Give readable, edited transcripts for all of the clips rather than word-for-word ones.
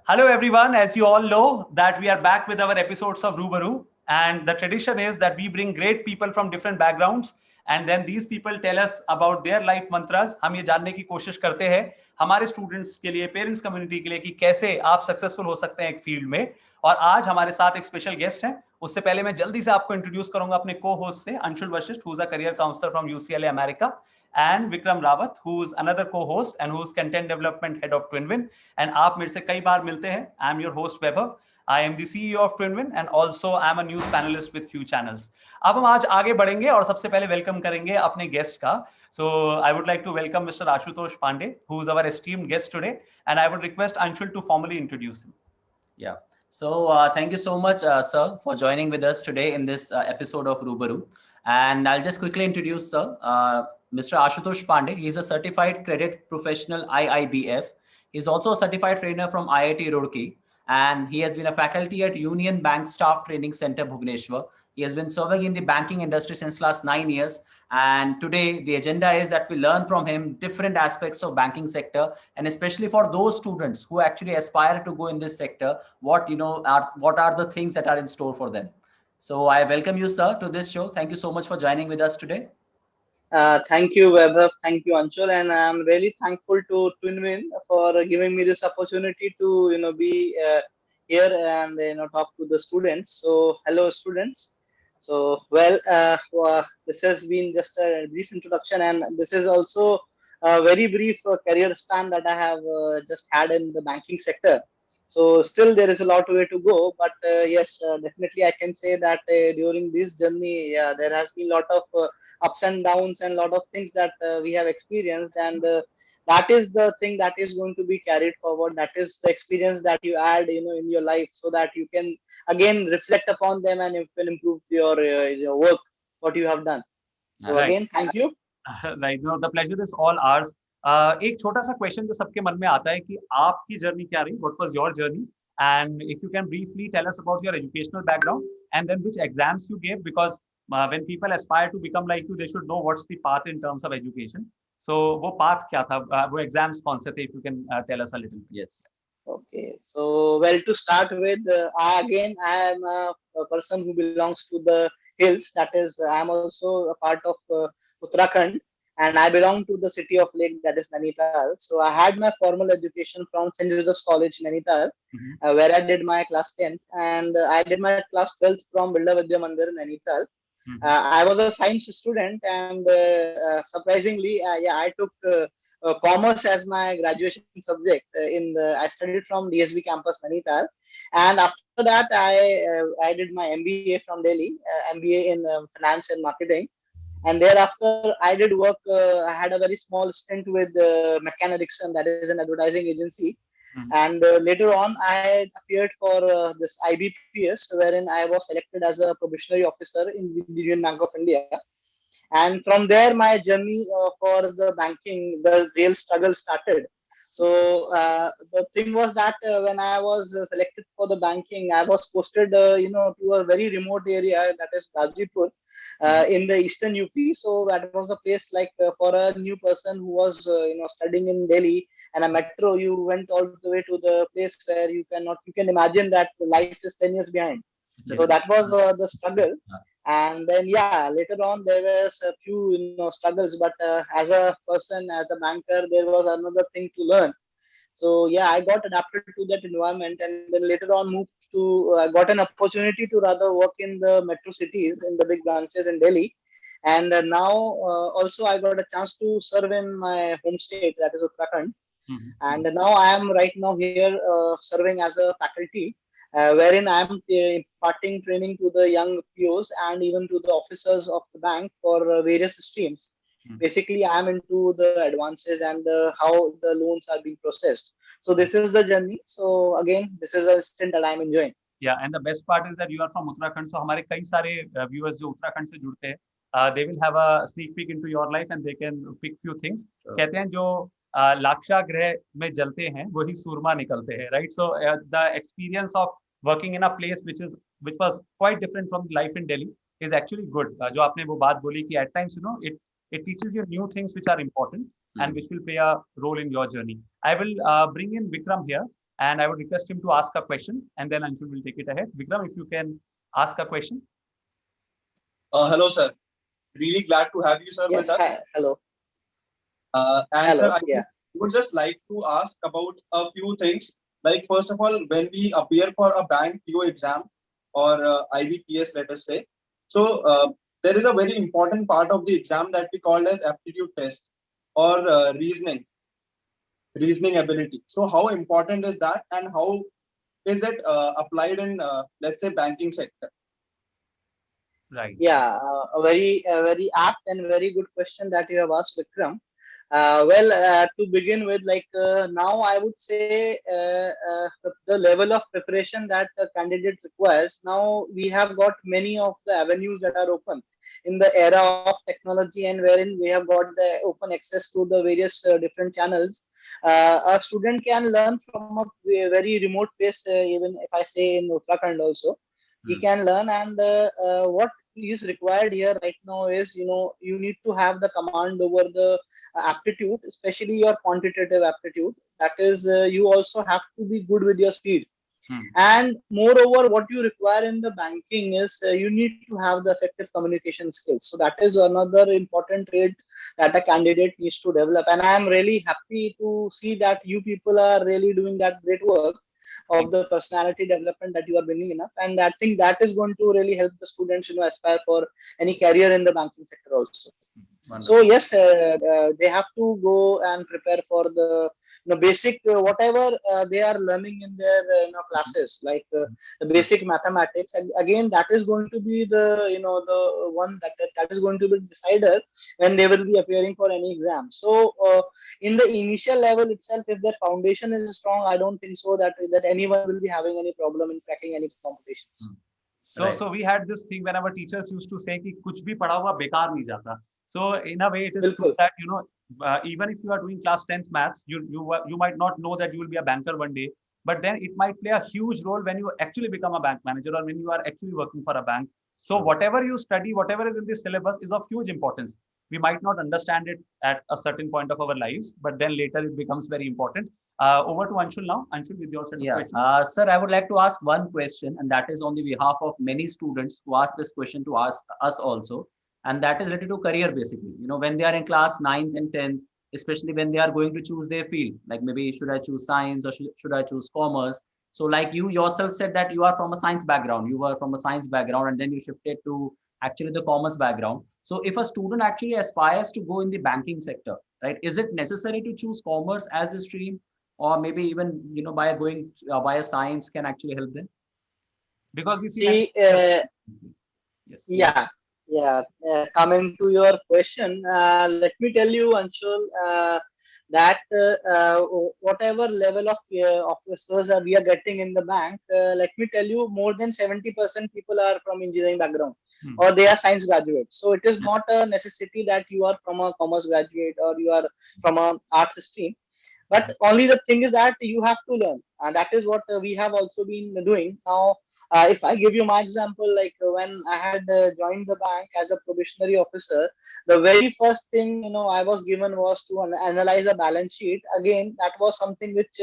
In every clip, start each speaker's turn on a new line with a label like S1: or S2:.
S1: Hello, everyone. As you all know, that we are back with our episodes of Rubaru, and the tradition is that we bring great people from different backgrounds, and then these people tell us about their life mantras. हम ये जानने की कोशिश करते हैं हमारे students के लिए, पेरेंट्स कम्युनिटी के लिए कि कैसे आप सक्सेसफुल हो सकते हैं एक फील्ड में. और आज हमारे साथ एक स्पेशल गेस्ट हैं. उससे पहले मैं जल्दी से आपको इंट्रोड्यूस करूंगा अपने को होस्ट से, Anshul Vashishtha, who is a career counsellor from UCLA America, and Vikram Rawat, who's another co-host and who's content development head of TwinWin. And आप मेरे से कई बार मिलते हैं. I'm your host Vaibhav. I am the CEO of TwinWin and also I'm a news panelist with few channels. अब हम आज आगे बढ़ेंगे और सबसे पहले वेलकम करेंगे अपने गेस्ट का. So I would like to welcome Mr. Ashutosh Pandey, who is our esteemed guest today, and I would request Anshul to formally introduce him.
S2: Yeah. So thank you so much, sir, for joining with us today in this episode of Rubaru. And I'll just quickly introduce sir, Mr. Ashutosh Pandey. He's a certified credit professional IIBF. He's also a certified trainer from IIT Roorkee, and he has been a faculty at Union Bank Staff Training Center, Bhubaneswar. He has been serving in the banking industry since last 9 years. And today the agenda is that we learn from him different aspects of banking sector, and especially for those students who actually aspire to go in this sector, what are the things that are in store for them. So I welcome you, sir, to this show. Thank you so much for joining with us today.
S3: Thank you, Vaibhav. Thank you, Anshul, and I'm really thankful to TwinWin for giving me this opportunity to be here and talk to the students. So, hello, students. So, this has been just a brief introduction, and this is also a very brief career span that I have just had in the banking sector. So still there is a lot way to go, but yes, definitely I can say that during this journey, there has been a lot of ups and downs and a lot of things that we have experienced, and that is the thing that is going to be carried forward. That is the experience that you add, in your life, so that you can again reflect upon them and you can improve your work, what you have done. So again, thank you.
S1: Right, the pleasure is all ours. एक छोटा सा question जो सबके मन में आता है कि आपकी जर्नी क्या रही, what was your journey, and if you can briefly tell us about your educational background and then which exams you gave, because when people aspire to become like you they should know what's the path in terms of education. So वो path क्या था, वो exams कौन से थे, if you can tell us a little.
S2: Yes.
S3: Okay, so well, to start with, I am a person who belongs to the hills. That is, I am also a part of Uttarakhand, and I belong to the city of Lake, that is Nainital. So I had my formal education from St. Joseph's College, Nainital, where I did my class 10th, and I did my class 12th from Bilda Vidya Mandir, Nainital. I was a science student, and surprisingly, I took commerce as my graduation subject. I studied from DSB campus, Nainital, and after that, I did my MBA from Delhi, MBA in finance and marketing. And thereafter, I did work. I had a very small stint with McCann Erickson, that is an advertising agency. And later on, I appeared for this IBPS, wherein I was selected as a probationary officer in the Union Bank of India. And from there, my journey for the banking, the real struggle started. So the thing was that when I was selected for the banking, I was posted, to a very remote area, that is Gazipur, in the eastern UP. So that was a place like for a new person who was, studying in Delhi and a metro, you went all the way to the place where you can imagine that life is 10 years behind. So that was the struggle. And then, later on, there was a few, struggles, but as a person, as a banker, there was another thing to learn. So, I got adapted to that environment, and then later on got an opportunity to rather work in the metro cities, in the big branches in Delhi. And now also I got a chance to serve in my home state, that is Uttarakhand. And now I am right now here serving as a faculty, wherein I am imparting training to the young POs and even to the officers of the bank for various streams. Basically, I am into the advances and how the loans are being processed. So this is the journey. So again, this is a stint that I am enjoying.
S1: Yeah, and the best part is that you are from Uttarakhand. So हमारे कई सारे viewers जो उत्तराखंड से जुड़ते हैं, they will have a sneak peek into your life and they can pick few things. कहते हैं जो लाक्षागृह में जलते हैं वही सूरमा निकलते हैं, right? So the experience of working in a place which was quite different from life in Delhi is actually good. जो आपने वो बात बोली कि at times it teaches you new things which are important and which will play a role in your journey. I will bring in Vikram here. and I would request him to ask a question, and then Anshul will take it ahead. Vikram, if you can ask a question.
S4: Hello, sir. Really glad to have you, sir,
S3: Yes,
S4: with us.
S3: hello.
S4: And
S3: Hello,
S4: sir, I
S3: yeah.
S4: would just like to ask about a few things. Like, first of all, when we appear for a bank PO exam or IBPS, let us say, so there is a very important part of the exam that we call as aptitude test or reasoning ability. So, how important is that, and how is it applied in, let's say, banking sector?
S1: Right.
S3: Yeah, a very apt and very good question that you have asked, Vikram. To begin with, now I would say the level of preparation that the candidate requires. Now we have got many of the avenues that are open in the era of technology, and wherein we have got the open access to the various different channels. A student can learn from a very remote place, even if I say in Uttarakhand also. He can learn, and what is required here right now is, you need to have the command over the aptitude, especially your quantitative aptitude. That is, you also have to be good with your speed. And moreover, what you require in the banking is, you need to have the effective communication skills. So that is another important trait that a candidate needs to develop. And I am really happy to see that you people are really doing that great work of the personality development that you are bringing enough. And I think that is going to really help the students, aspire for any career in the banking sector also.
S1: Wonderful.
S3: So yes, they have to go and prepare for the basic whatever they are learning in their classes, like the basic mathematics. And again, that is going to be the one that is going to be decider when they will be appearing for any exam. So in the initial level itself, if their foundation is strong, I don't think so that anyone will be having any problem in cracking any competitions.
S1: So we had this thing when our teachers used to say कि कुछ भी पढ़ा हुआ बेकार नहीं जाता. So in a way, it is true that even if you are doing class 10th maths, you might not know that you will be a banker one day, but then it might play a huge role when you actually become a bank manager or when you are actually working for a bank. So whatever you study, whatever is in the syllabus is of huge importance. We might not understand it at a certain point of our lives, but then later it becomes very important. Over to Anshul now. Anshul, with your set of questions.
S2: Sir, I would like to ask one question, and that is on the behalf of many students who ask this question to ask us also. And that is related to career, basically. When they are in class 9th and 10th, especially when they are going to choose their field, like maybe should I choose science or should I choose commerce? So like you yourself said that you are from a science background, you were from a science background, and then you shifted to actually the commerce background. So if a student actually aspires to go in the banking sector, right, is it necessary to choose commerce as a stream, or maybe even, by going by a science can actually help them?
S1: Because we
S3: see,
S1: yes.
S3: Yeah, coming to your question, let me tell you, Anshul, that whatever level of officers we are getting in the bank, let me tell you, more than 70% people are from engineering background or they are science graduates. So it is not a necessity that you are from a commerce graduate or you are from an arts stream. But only the thing is that you have to learn, and that is what we have also been doing. Now, if I give you my example, like when I had joined the bank as a probationary officer, the very first thing I was given was to analyze a balance sheet. Again, that was something which,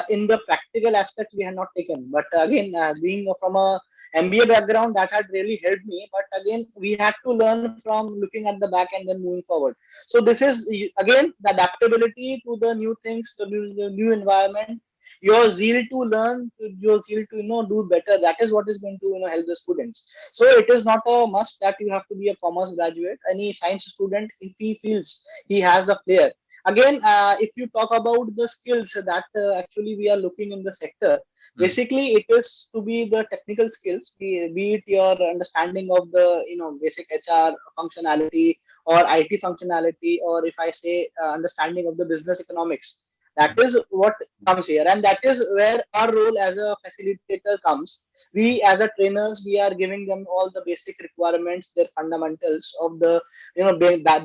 S3: in the practical aspect, we had not taken. But again, being from a MBA background, that had really helped me. But again, we had to learn from looking at the back and then moving forward. So this is again the adaptability to the new things, the new environment, your zeal to learn, your zeal to do better. That is what is going to help the students. So it is not a must that you have to be a commerce graduate. Any science student, if he feels he has the flair. Again, if you talk about the skills that actually we are looking in the sector, basically it is to be the technical skills, be it your understanding of the basic HR functionality or IT functionality, or if I say understanding of the business economics. That is what comes here, and that is where our role as a facilitator comes. We as a trainers, we are giving them all the basic requirements, their fundamentals of the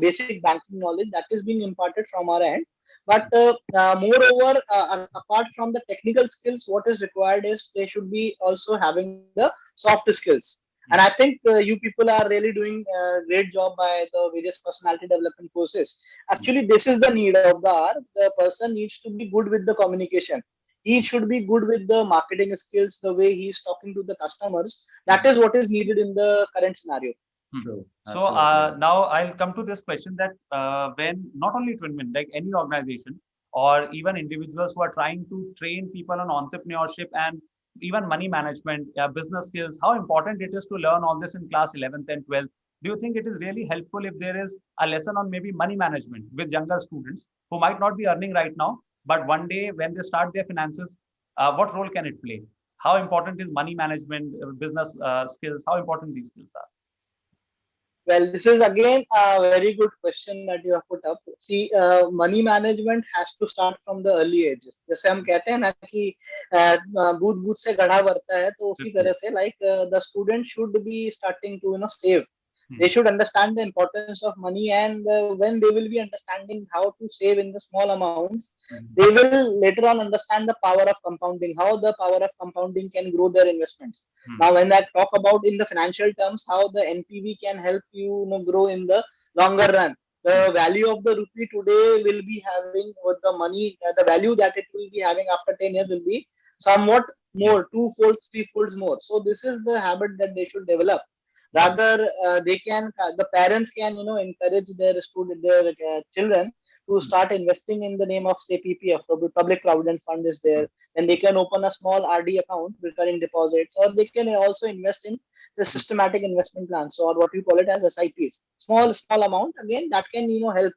S3: basic banking knowledge that is being imparted from our end. But moreover, apart from the technical skills, what is required is they should be also having the soft skills. And I think you people are really doing a great job by the various personality development courses. Actually, this is the need of the hour. The person needs to be good with the communication. He should be good with the marketing skills, the way he is talking to the customers. That is what is needed in the current scenario.
S2: True.
S1: So
S2: Absolutely.
S1: now I'll come to this question that when not only TwinWin, like any organization or even individuals who are trying to train people on entrepreneurship and even money management, business skills, how important it is to learn all this in class 11th and 12th. Do you think it is really helpful if there is a lesson on maybe money management with younger students who might not be earning right now, but one day when they start their finances, what role can it play? How important is money management, business skills? How important these skills are?
S3: Well, this is again a very good question that you have put up. See, money management has to start from the early ages. जैसे हम कहते हैं ना कि booth booth से गड्ढा भरता है, तो उसी तरह से like the student should be starting to save. They should understand the importance of money, and when they will be understanding how to save in the small amounts, they will later on understand the power of compounding, how the power of compounding can grow their investments. Now, when I talk about in the financial terms, how the NPV can help you, grow in the longer run. The value of the rupee today will be having what the money, the value that it will be having after 10 years will be somewhat more, two-fold, three-folds more. So this is the habit that they should develop. Rather, the parents can, encourage their children to start investing in the name of, say, PPF, Public Provident Fund is there. Then they can open a small RD account, recurring deposits, or they can also invest in the systematic investment plans, or what we call it as SIPs. Small amount, again, that can, help.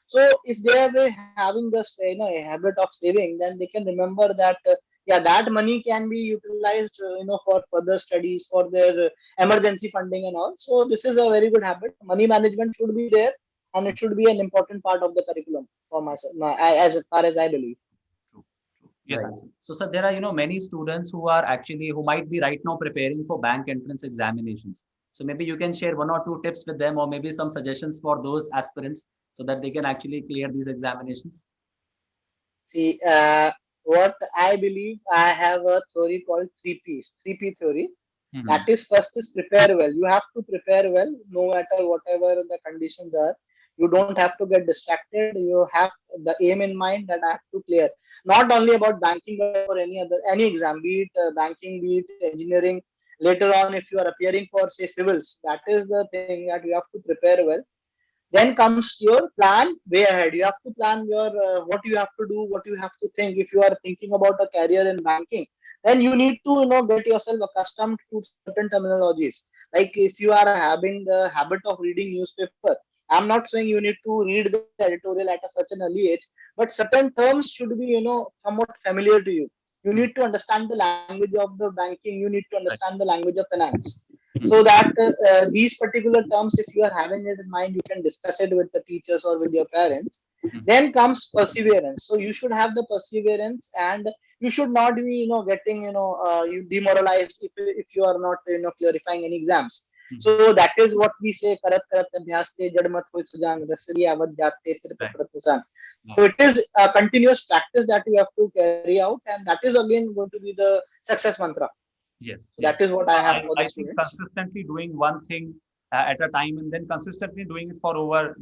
S3: So if they are having this, a habit of saving, then they can remember that, that money can be utilized, for further studies, for their emergency funding and all. So this is a very good habit. Money management should be there, and it should be an important part of the curriculum for myself, as far as I believe.
S1: True. Yes.
S2: Right. So, sir, there are many students who might be right now preparing for bank entrance examinations. So maybe you can share one or two tips with them, or maybe some suggestions for those aspirants so that they can actually clear these examinations.
S3: See, what I believe, I have a theory called 3P theory. That is, first is prepare well. You have to prepare well, no matter whatever the conditions are. You don't have to get distracted. You have the aim in mind that I have to clear. Not only about banking, but for any exam, be it banking, be it engineering. Later on, if you are appearing for, say, civils, that is the thing that you have to prepare well. Then comes your plan way ahead. You have to plan your what you have to do, what you have to think. If you are thinking about a career in banking, then you need to get yourself accustomed to certain terminologies. Like if you are having the habit of reading newspaper, I'm not saying you need to read the editorial at such an early age, but certain terms should be somewhat familiar to you. You need to understand the language of the banking. You need to understand the language of finance. So that these particular terms, if you are having it in mind, you can discuss it with the teachers or with your parents. Then comes perseverance. So you should have the perseverance, and you should not be getting you demoralized if you are not clarifying any exams. So that is what we say, karat karat abhyas te jad mat hoy sujan, rasli avat jate sir pe pratisan. So it is a continuous practice that you have to carry out, and that is again going to be the success mantra.
S1: Yes.
S3: That is what I have for the
S1: I think
S3: students.
S1: consistently doing one thing at a time, and then consistently doing it for over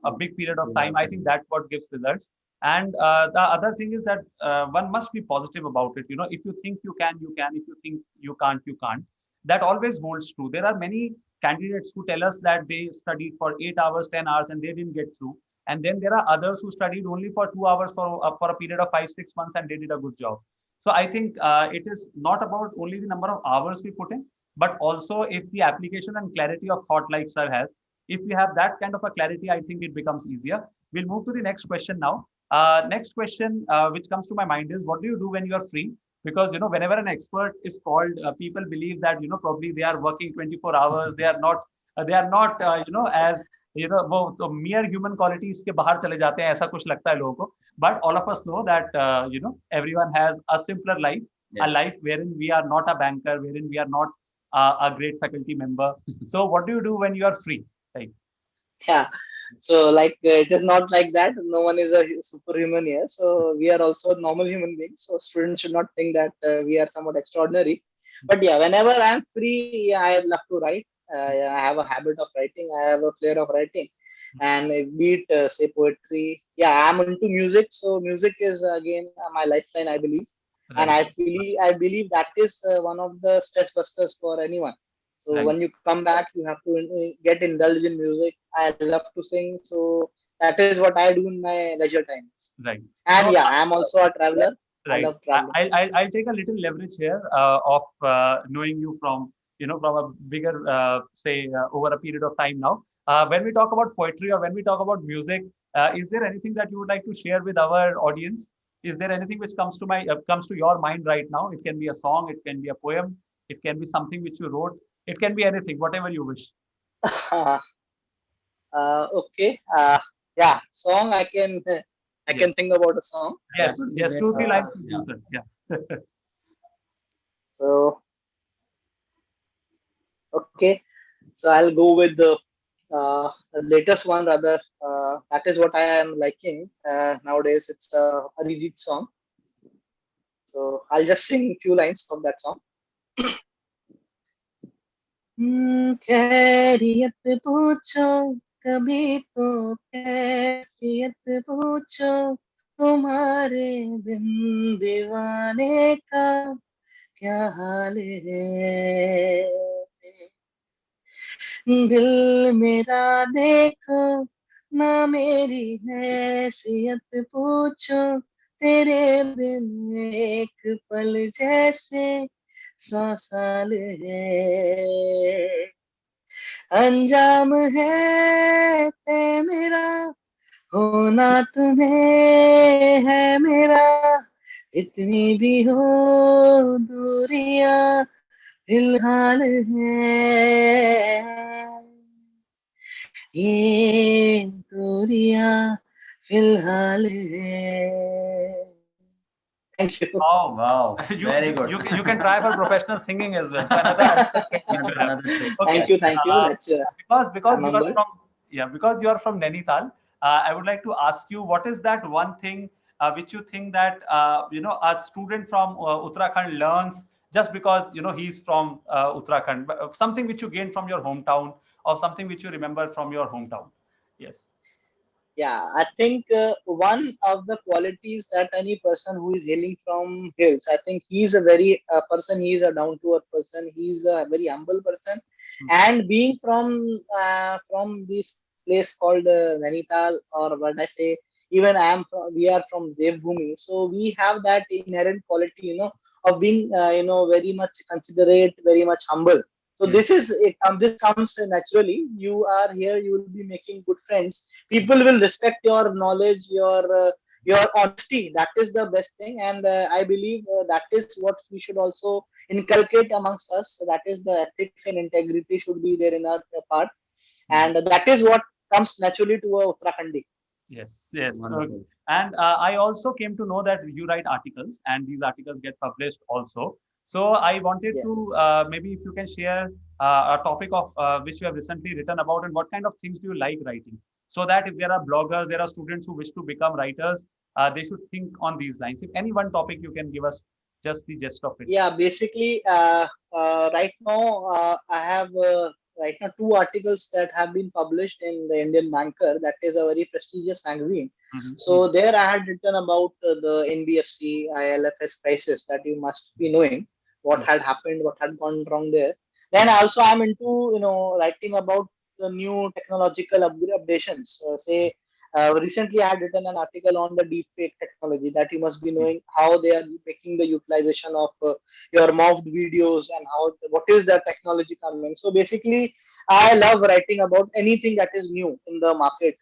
S1: a big period of time. I think that's what gives results. And the other thing is that one must be positive about it. If you think you can, you can. If you think you can't, you can't. That always holds true. There are many candidates who tell us that they studied for 8 hours, 10 hours, and they didn't get through. And then there are others who studied only for 2 hours for a period of 5-6 months, and they did a good job. So I think it is not about only the number of hours we put in, but also if the application and clarity of thought like sir has, if we have that kind of a clarity, I think it becomes easier. We'll move to the next question now. Next question, which comes to my mind is, what do you do when you are free? Because, whenever an expert is called, people believe that, probably they are working 24 hours. They are not, as वो तो mere human qualities के बाहर चले जाते हैं, ऐसा कुछ लगता है लोगों को. But all of us know that everyone has a simpler life, a life wherein we are not a banker, wherein we are not a great faculty member. So what do you do when you are free? Right?
S3: Yeah. So it is not like that. No one is a superhuman here. So we are also normal human beings. So students should not think that we are somewhat extraordinary. But yeah, whenever I'm free, I love to write. I have a habit of writing. I have a flair of writing, and be it say poetry. Yeah, I'm into music. So music is again my lifeline, I believe. And I believe that is one of the stress busters for anyone. So
S1: Right.
S3: when you come back, you have to get indulged in music. I love to sing, so that is what I do in my leisure times.
S1: Right.
S3: And
S1: So,
S3: yeah, I'm also a traveler. I
S1: right.
S3: love traveling.
S1: I'll take a little leverage here of knowing you from, from a bigger, say, over a period of time now. When we talk about poetry or when we talk about music, is there anything that you would like to share with our audience? Is there anything which comes to your mind right now? It can be a song, it can be a poem, it can be something which you wrote, it can be anything, whatever you wish.
S3: Okay. Yeah, song I
S1: Yes,
S3: can think about a song.
S2: That
S1: yes,
S2: would be
S1: yes.
S2: great,
S1: Two, three
S2: sir.
S1: lines,
S2: Yeah.
S1: sir. Yeah.
S3: So okay, so I'll go with the latest one rather. That is what I am liking nowadays. It's a Arijit song. So I'll just sing a few lines of that song. खैरियत पूछो कभी तो कैफियत पूछो तुम्हारे बिन दीवाने का क्या हाल है दिल मेरा देखो ना मेरी हैसियत पूछो तेरे बिन एक पल जैसे 100 साल है अंजाम है ते मेरा होना तुम्हें है मेरा इतनी भी हो दूरियां फिलहाल है ये दूरियां फिलहाल है thank you
S2: Oh, wow.
S1: you,
S2: Very
S1: you,
S2: good.
S1: you can try for professional singing as well. So
S2: Another trick.
S1: okay.
S3: thank you that's
S1: Because
S3: I'm
S1: you are
S3: humble.
S1: from because you are from Nainital, I would like to ask you what is that one thing which you think that a student from Uttarakhand learns just because he's from Uttarakhand, but, something which you gain from your hometown or something which you remember from your hometown. Yes.
S3: Yeah, I think one of the qualities that any person who is hailing from hills, I think he's a very person, he is a down to earth person, he's a very humble person. And being from this place called Nainital, or what I say, even we are from Devbhumi, so we have that inherent quality, of being very much considerate, very much humble. So
S1: Yes.
S3: this comes naturally. You are here, you will be making good friends. People will respect your knowledge, your honesty. That is the best thing, and I believe that is what we should also inculcate amongst us. So that is the ethics and integrity should be there in our part, and that is what comes naturally to a Uttarakhandi.
S1: Yes, yes.
S2: Wonderful.
S1: And I also came to know that you write articles and these articles get published also. So I wanted
S3: Yeah.
S1: to maybe if you can share a topic of which you have recently written about and what kind of things do you like writing? So that if there are bloggers, there are students who wish to become writers, they should think on these lines. If any one topic you can give us just the gist of it.
S3: Yeah, basically, right now I have right now two articles that have been published in the Indian Banker. That is a very prestigious magazine. So there I had written about the NBFC ILFS crisis that you must be knowing what had happened, what had gone wrong there. Then also I'm into writing about the new technological updations. Say recently, I had written an article on the deepfake technology that you must be knowing how they are making the utilization of your morphed videos and what is the technology coming. So basically, I love writing about anything that is new in the market.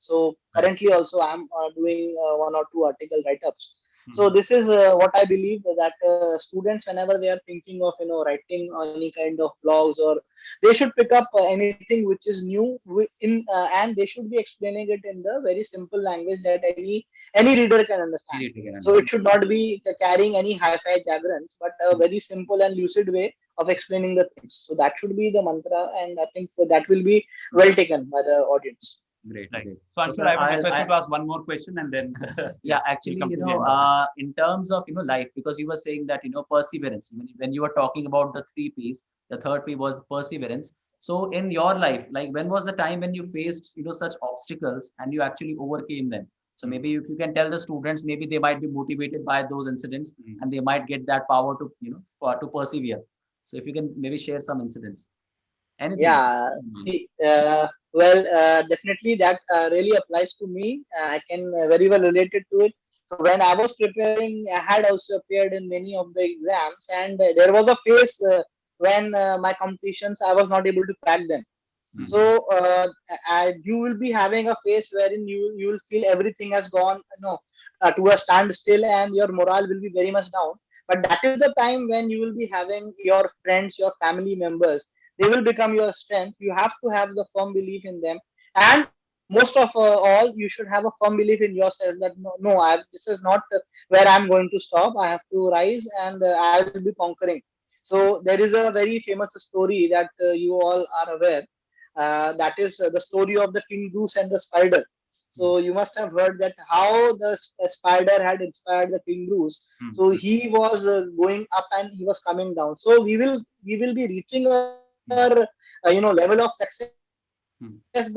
S3: So currently, also I'm doing one or two article write-ups. So this is what I believe that students, whenever they are thinking of writing any kind of blogs, or they should pick up anything which is new and they should be explaining it in the very simple language that any reader can understand. So it should not be carrying any hi-fi diagrams, but a very simple and lucid way of explaining the things. So that should be the mantra, and I think that will be well taken by the audience.
S2: Great,
S1: Right.
S2: great.
S1: So I'm
S2: So,
S1: sure I
S2: sir,
S1: would request you to ask one more question and then
S2: yeah,
S1: we'll
S2: actually,
S1: come to the end of it.
S2: in terms of life, because you were saying that perseverance. When you were talking about the three P's, the third P was perseverance. So in your life, like when was the time when you faced such obstacles and you actually overcame them? So maybe if you can tell the students, maybe they might be motivated by those incidents,
S1: Mm.
S2: and they might get that power to, to persevere. So if you can maybe share some incidents, anything.
S3: Yeah, see, definitely that really applies to me. I can very well relate it to it. So when I was preparing, I had also appeared in many of the exams, and there was a phase when my competitions I was not able to crack them.
S2: Mhm.
S3: So you will be having a phase wherein you will feel everything has gone, to a standstill, and your morale will be very much down. But that is the time when you will be having your friends, your family members. They will become your strength. You have to have the firm belief in them, and most of all, you should have a firm belief in yourself that this is not where I'm going to stop. I have to rise, and I will be conquering. So there is a very famous story that you all are aware, that is the story of the King Goose and the spider. So you must have heard that how the spider had inspired the King Goose. So he was going up and he was coming down. So we will be reaching our level of success,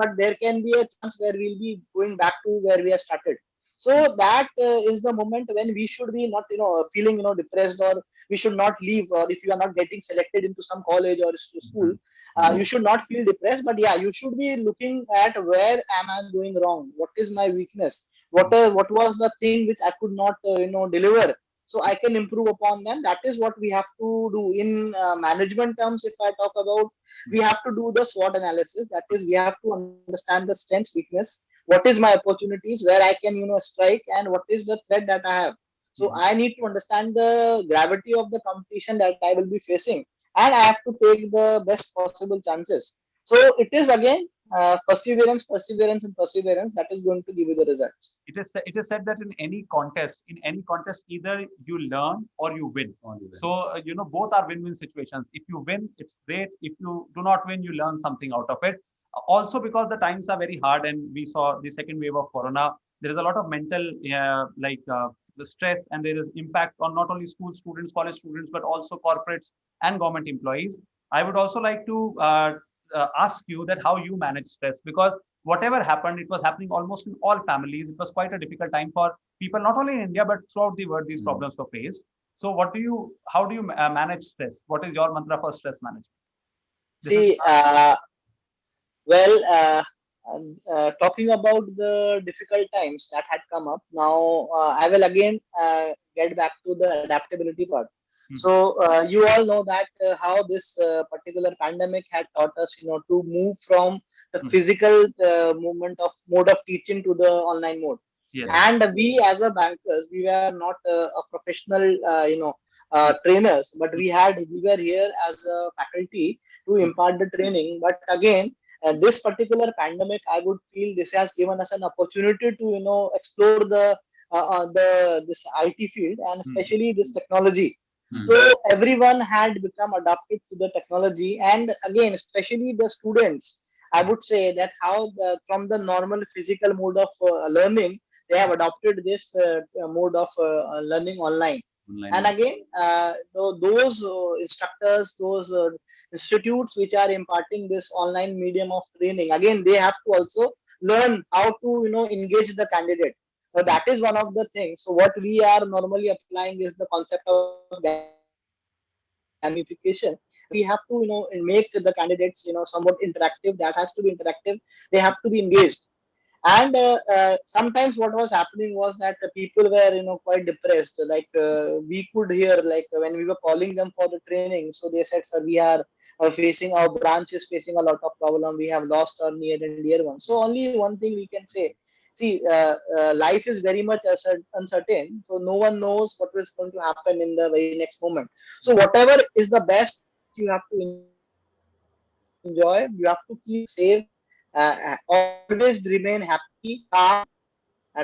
S3: but there can be a chance where we'll be going back to where we have started. So that is the moment when we should be not feeling depressed, or we should not leave, or if you are not getting selected into some college or school, you should not feel depressed. But yeah, you should be looking at where am I going wrong, what is my weakness, what was the thing which I could not deliver, so I can improve upon them. That is what we have to do in management terms. If I talk about, we have to do the SWOT analysis. That is, we have to understand the strengths, weakness, what is my opportunities, where I can strike, and what is the threat that I have. So I need to understand the gravity of the competition that I will be facing, and I have to take the best possible chances. So it is again perseverance, perseverance, and perseverance that is going to give you the results.
S1: It is said that in any contest, either you learn or you win. So both are win-win situations. If you win, it's great. If you do not win, you learn something out of it. Also, because the times are very hard, and we saw the second wave of corona, there is a lot of mental the stress, and there is impact on not only school students, college students, but also corporates and government employees. I would also like to ask you that how you manage stress, because whatever happened, it was happening almost in all families. It was quite a difficult time for people, not only in India, but throughout the world, these problems were faced. So how do you manage stress? What is your mantra for stress management?
S3: See, well, talking about the difficult times that had come up, now I will again get back to the adaptability part. So you all know that how this particular pandemic had taught us, to move from the physical movement of mode of teaching to the online mode.
S1: Yes.
S3: And we, as a bankers, we were not a professional, trainers, but we were here as a faculty to impart the training. But again, this particular pandemic, I would feel this has given us an opportunity to explore the this IT field, and especially this technology. So everyone had become adapted to the technology, and again, especially the students, I would say that how from the normal physical mode of learning, they have adopted this mode of learning online. And again, those instructors, those institutes which are imparting this online medium of training, again, they have to also learn how to engage the candidate. So that is one of the things. So what we are normally applying is the concept of gamification, where we have to make the candidates somewhat interactive. That has to be interactive. They have to be engaged. And sometimes what was happening was that the people were quite depressed. Like we could hear, like when we were calling them for the training, so they said, sir, we are facing, our branch is facing a lot of problem, we have lost our near and dear one. So only one thing we can say, see, life is very much uncertain, so no one knows what is going to happen in the very next moment. So whatever is the best, you have to enjoy, you have to keep safe, always remain happy, calm,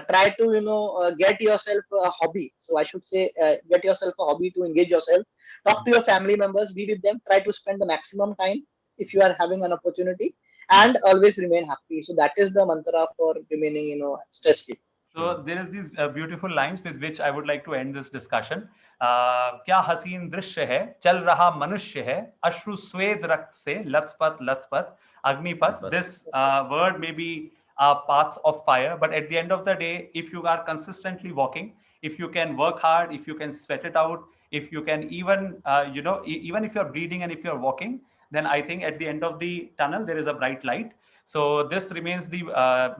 S3: try to get yourself a hobby. So I should say, get yourself a hobby to engage yourself. Talk to your family members, be with them, try to spend the maximum time if you are having an opportunity, and always remain happy. So that is the mantra for remaining stress free.
S1: So there is these beautiful lines with which I would like to end this discussion. क्या हसीन दृश्य है, चल रहा मनुष्य है, अश्रु स्वेद रक्त से लथपथ लथपथ Agnipath. This word may be are paths of fire. But at the end of the day, if you are consistently walking, if you can work hard, if you can sweat it out, if you can even, even if you're breathing and if you're walking, then I think at the end of the tunnel, there is a bright light. So this remains the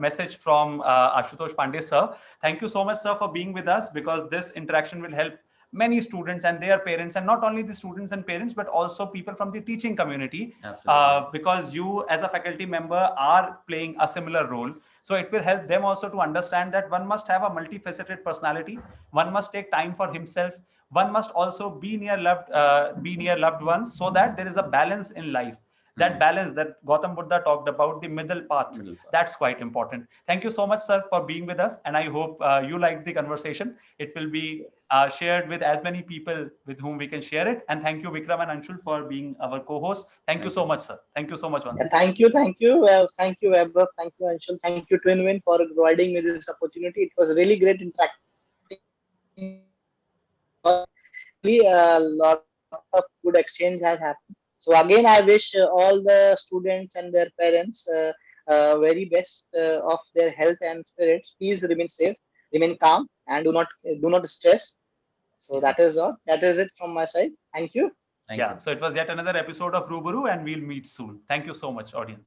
S1: message from Ashutosh Pandey, sir. Thank you so much, sir, for being with us, because this interaction will help many students and their parents, and not only the students and parents, but also people from the teaching community.
S2: Absolutely.
S1: Because you as a faculty member are playing a similar role. So it will help them also to understand that one must have a multifaceted personality. One must take time for himself. One must also be near loved ones, so that there is a balance in life. That balance that Gautam Buddha talked about, the middle path, that's quite important. Thank you so much, sir, for being with us. And I hope you liked the conversation. It will be shared with as many people with whom we can share it. And thank you, Vikram and Anshul, for being our co-host. Thank you so much, sir. Thank you so much once.
S3: Thank you, thank you, Vaibhav, thank you, Anshul, thank you, Twinwin, for providing me this opportunity. It was really great interacting. A lot of good exchange has happened. So again, I wish all the students and their parents very best of their health and spirits. Please remain safe, remain calm, and do not stress. So that is all. That is it from my side. Thank you.
S2: Thank you.
S1: So it was yet another episode of Rubaru, and we'll meet soon. Thank you so much, audience.